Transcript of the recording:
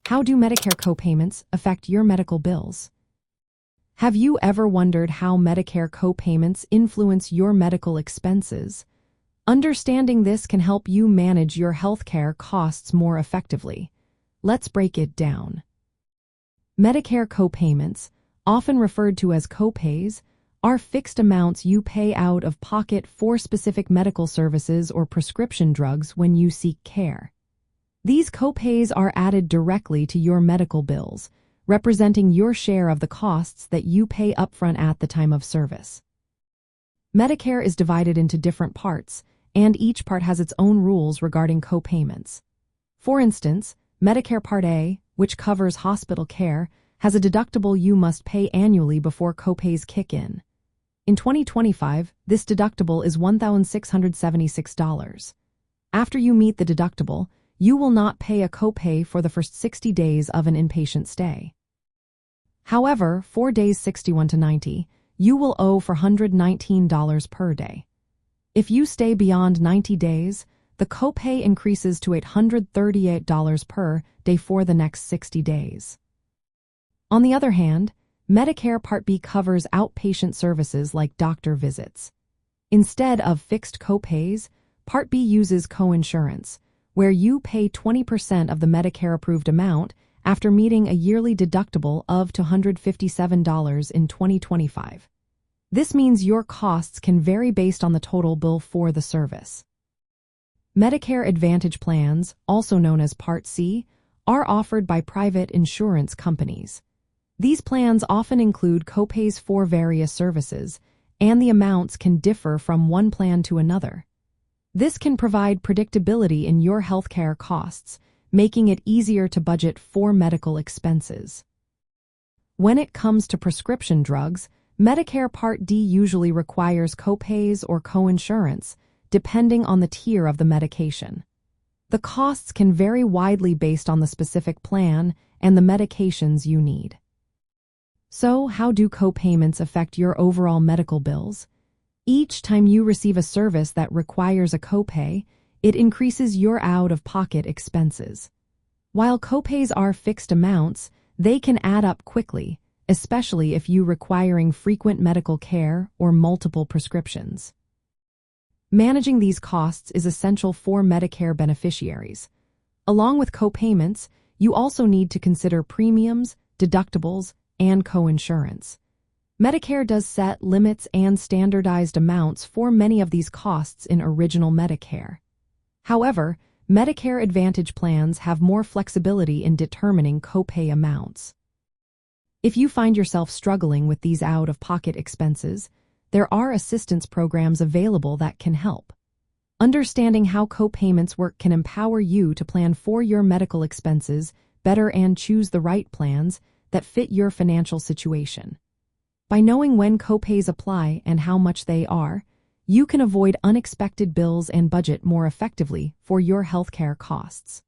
How do Medicare copayments affect your medical bills? Have you ever wondered how Medicare copayments influence your medical expenses? Understanding this can help you manage your healthcare costs more effectively. Let's break it down. Medicare copayments, often referred to as copays, are fixed amounts you pay out of pocket for specific medical services or prescription drugs when you seek care. These copays are added directly to your medical bills, representing your share of the costs that you pay upfront at the time of service. Medicare is divided into different parts, and each part has its own rules regarding copayments. For instance, Medicare Part A, which covers hospital care, has a deductible you must pay annually before copays kick in. In 2025, this deductible is $1,676. After you meet the deductible, you will not pay a copay for the first 60 days of an inpatient stay. However, for days 61 to 90, you will owe for $119 per day. If you stay beyond 90 days, the copay increases to $838 per day for the next 60 days. On the other hand, Medicare Part B covers outpatient services like doctor visits. Instead of fixed copays, Part B uses coinsurance, where you pay 20% of the Medicare-approved amount after meeting a yearly deductible of $257 in 2025. This means your costs can vary based on the total bill for the service. Medicare Advantage plans, also known as Part C, are offered by private insurance companies. These plans often include copays for various services, and the amounts can differ from one plan to another. This can provide predictability in your healthcare costs, making it easier to budget for medical expenses. When it comes to prescription drugs, Medicare Part D usually requires copays or coinsurance, depending on the tier of the medication. The costs can vary widely based on the specific plan and the medications you need. So, how do copayments affect your overall medical bills? Each time you receive a service that requires a copay, it increases your out-of-pocket expenses. While copays are fixed amounts, they can add up quickly, especially if you're requiring frequent medical care or multiple prescriptions. Managing these costs is essential for Medicare beneficiaries. Along with copayments, you also need to consider premiums, deductibles, and coinsurance. Medicare does set limits and standardized amounts for many of these costs in Original Medicare. However, Medicare Advantage plans have more flexibility in determining copay amounts. If you find yourself struggling with these out-of-pocket expenses, there are assistance programs available that can help. Understanding how copayments work can empower you to plan for your medical expenses better and choose the right plans that fit your financial situation. By knowing when copays apply and how much they are, you can avoid unexpected bills and budget more effectively for your healthcare costs.